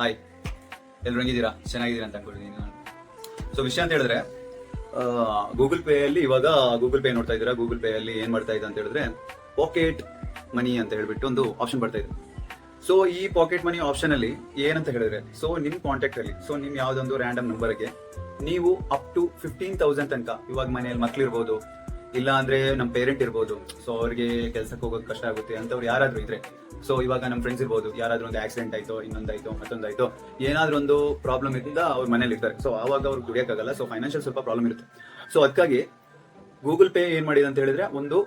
Hi, ಎಲ್ಲರೂ ಹೆಂಗಿದ್ದೀರಾ? ಚೆನ್ನಾಗಿದ್ದೀರಾ ಅಂತ ಅನ್ಕೊಂಡಿದ್ದೀನಿ ನಾನು. ಸೊ ವಿಷಯ ಅಂತ ಹೇಳಿದ್ರೆ, ಗೂಗಲ್ ಪೇ ಅಲ್ಲಿ ಇವಾಗ ಗೂಗಲ್ ಪೇ ನೋಡ್ತಾ ಇದ್ದೀರಾ. ಗೂಗಲ್ ಪೇ ಅಲ್ಲಿ ಏನ್ ಮಾಡ್ತಾ ಇದೆ ಅಂತ ಹೇಳಿದ್ರೆ, ಪಾಕೆಟ್ ಮನಿ ಅಂತ ಹೇಳ್ಬಿಟ್ಟು ಒಂದು ಆಪ್ಷನ್ ಬರ್ತಾ ಇದೆ. ಸೊ ಈ ಪಾಕೆಟ್ ಮನಿ ಆಪ್ಷನ್ ಅಲ್ಲಿ ಏನಂತ ಹೇಳಿದ್ರೆ, ಸೊ ನಿಮ್ ಕಾಂಟ್ಯಾಕ್ಟ್ ಅಲ್ಲಿ, ಸೊ ನಿಮ್ ಯಾವ್ದೊಂದು ರ್ಯಾಂಡಮ್ ನಂಬರ್ಗೆ ನೀವು ಅಪ್ ಟು 15,000 ತನಕ, ಇವಾಗ ಮನೆಯಲ್ಲಿ ಮಕ್ಳು ಇರ್ಬೋದು, ಇಲ್ಲ ಅಂದ್ರೆ ನಮ್ಮ ಪೇರೆಂಟ್ ಇರ್ಬೋದು, ಸೊ ಅವ್ರಿಗೆ ಕೆಲ್ಸಕ್ಕೆ ಹೋಗೋದು ಕಷ್ಟ ಆಗುತ್ತೆ ಅಂತವ್ರು ಯಾರಾದ್ರೂ ಇದ್ರೆ, ಸೊ ಇವಾಗ ನಮ್ಮ ಫ್ರೆಂಡ್ಸ್ ಇರ್ಬೋದು, ಯಾರಾದ್ರೂ ಒಂದು ಆಕ್ಸಿಡೆಂಟ್ ಆಯ್ತೋ, ಇನ್ನೊಂದಾಯ್ತೋ, ಮತ್ತೊಂದಾಯ್ತೋ, ಏನಾದ್ರೂ ಒಂದು ಪ್ರಾಬ್ಲಮ್ ಇದ್ದ ಅವ್ರ ಮನೇಲಿ ಇರ್ತಾರೆ. ಸೊ ಅವಾಗ ಅವ್ರಿಗೆ ದುಡಿಯೋಕ್ಕಾಗಲ್ಲ. ಸೊ ಫೈನಾನ್ಷಿಯಲ್ ಸ್ವಲ್ಪ ಪ್ರಾಬ್ಲಮ್ ಇರುತ್ತೆ. ಸೊ ಅದಕ್ಕಾಗಿ ಗೂಗಲ್ ಪೇ ಏನ್ ಮಾಡಿದೆ ಅಂತ ಹೇಳಿದ್ರೆ, ಒಂದು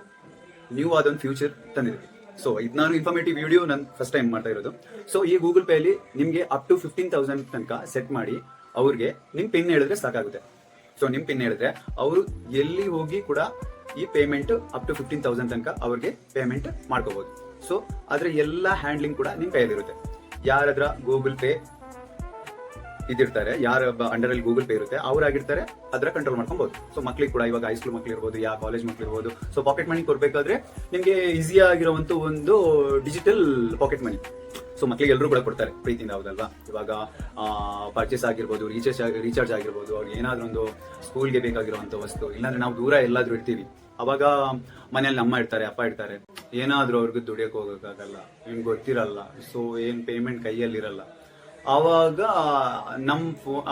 ನ್ಯೂ ಆದೊಂದು ಫ್ಯೂಚರ್ ತಂದಿದೆ. ಸೊ ಇದು ನಾನು ಇನ್ಫಾರ್ಮೇಟಿವ್ ವಿಡಿಯೋ ನಾನು ಫಸ್ಟ್ ಟೈಮ್ ಮಾಡ್ತಾ ಇರೋದು. ಸೊ ಈ ಗೂಗಲ್ ಪೇ ಅಲ್ಲಿ ನಿಮ್ಗೆ ಅಪ್ ಟು 15,000 ತನಕ ಸೆಟ್ ಮಾಡಿ ಅವ್ರಿಗೆ ನಿಮ್ ಪಿನ್ ಹೇಳಿದ್ರೆ ಸಾಕಾಗುತ್ತೆ. ಸೊ ನಿಮ್ ಪಿನ್ ಹೇಳಿದ್ರೆ ಅವರು ಎಲ್ಲಿ ಹೋಗಿ ಕೂಡ ಈ ಪೇಮೆಂಟ್ ಅಪ್ ಟು 15,000 ತನಕ ಅವ್ರಿಗೆ ಪೇಮೆಂಟ್ ಮಾಡ್ಕೋಬಹುದು. ಸೊ ಅದ್ರ ಎಲ್ಲ ಹ್ಯಾಂಡ್ಲಿಂಗ್ ಕೂಡ ನಿಮ್ ಕೈಯಲ್ಲಿರುತ್ತೆ. ಯಾರದ್ರ ಗೂಗಲ್ ಪೇ ಇದಿರ್ತಾರೆ, ಯಾರ ಅಂಡರ್ ಅಲ್ಲಿ ಗೂಗಲ್ ಪೇ ಇರುತ್ತೆ, ಅವ್ರಾಗಿರ್ತಾರೆ, ಅದ್ರ ಕಂಟ್ರೋಲ್ ಮಾಡ್ಕೊಬಹುದು. ಸೊ ಮಕ್ಳಿಗೆ ಕೂಡ ಇವಾಗ ಹೈಸ್ಕೂಲ್ ಮಕ್ಳು ಇರ್ಬೋದು, ಯಾ ಕಾಲೇಜ್ ಮಕ್ಳು ಇರ್ಬೋದು, ಸೊ ಪಾಕೆಟ್ ಮನಿ ಕೊಡ್ಬೇಕಾದ್ರೆ ನಿಮ್ಗೆ ಈಸಿ ಆಗಿರುವಂತ ಒಂದು ಡಿಜಿಟಲ್ ಪಾಕೆಟ್ ಮನಿ. ಸೊ ಮಕ್ಳಿಗೆ ಎಲ್ಲರೂ ಕೂಡ ಕೊಡ್ತಾರೆ ಪ್ರೀತಿಯಿಂದ, ಹೌದಲ್ವಾ? ಇವಾಗ ಪರ್ಚೇಸ್ ಆಗಿರ್ಬೋದು, ರೀಚಾರ್ಜ್ ಆಗಿರ್ಬೋದು, ಅವ್ರಿಗೆ ಏನಾದ್ರೂ ಒಂದು ಸ್ಕೂಲ್ಗೆ ಬೇಕಾಗಿರುವಂತ ವಸ್ತು, ಇಲ್ಲಾಂದ್ರೆ ನಾವು ದೂರ ಎಲ್ಲಾದ್ರೂ ಇರ್ತೀವಿ, ಅವಾಗ ಮನೇಲಿ ಅಮ್ಮ ಇರ್ತಾರೆ, ಅಪ್ಪ ಇರ್ತಾರೆ, ಏನಾದ್ರೂ ಅವ್ರಿಗೆ ದುಡಿಯಕ್ಕೆ ಹೋಗಕ್ಕಾಗಲ್ಲ, ನಿಮ್ಗೆ ಗೊತ್ತಿರಲ್ಲ, ಸೊ ಏನ್ ಪೇಮೆಂಟ್ ಕೈಯಲ್ಲಿರಲ್ಲ, ಆವಾಗ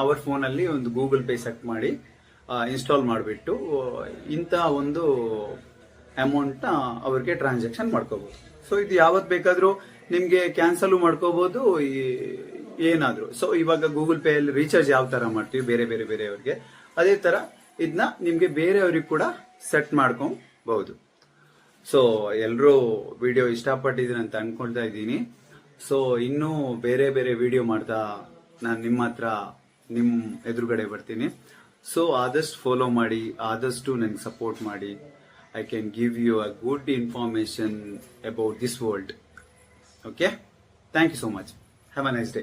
ಅವ್ರ ಫೋನಲ್ಲಿ ಒಂದು ಗೂಗಲ್ ಪೇ ಸೆಟ್ ಮಾಡಿ ಇನ್ಸ್ಟಾಲ್ ಮಾಡಿಬಿಟ್ಟು ಇಂಥ ಒಂದು ಅಮೌಂಟ್ ಅವ್ರಿಗೆ ಟ್ರಾನ್ಸಾಕ್ಷನ್ ಮಾಡ್ಕೋಬಹುದು. ಸೊ ಇದು ಯಾವತ್ ಬೇಕಾದ್ರೂ ನಿಮ್ಗೆ ಕ್ಯಾನ್ಸಲ್ ಮಾಡ್ಕೋಬಹುದು ಏನಾದ್ರು. ಸೊ ಇವಾಗ ಗೂಗಲ್ ಪೇ ಅಲ್ಲಿ ರೀಚಾರ್ಜ್ ಯಾವ ತರ ಮಾಡ್ತೀವಿ ಬೇರೆಯವ್ರಿಗೆ, ಅದೇ ತರ ಇದನ್ನ ನಿಮ್ಗೆ ಬೇರೆಯವ್ರಿಗೆ ಕೂಡ ಸೆಟ್ ಮಾಡ್ಕೊಬಹುದು. ಸೊ ಎಲ್ಲರೂ ವಿಡಿಯೋ ಇಷ್ಟಪಟ್ಟಿದ್ದೀನಿ ಅಂತ ಅನ್ಕೊಳ್ತಾ ಇದ್ದೀನಿ. ಸೊ ಇನ್ನೂ ಬೇರೆ ವಿಡಿಯೋ ಮಾಡ್ತಾ ನಾನು ನಿಮ್ಮ ಎದುರುಗಡೆ ಬರ್ತೀನಿ. ಸೊ ಆದಷ್ಟು ಫಾಲೋ ಮಾಡಿ, ಆದಷ್ಟು ನನಗೆ ಸಪೋರ್ಟ್ ಮಾಡಿ. I can give you a good information about this world. Okay, thank you so much. Have a nice day.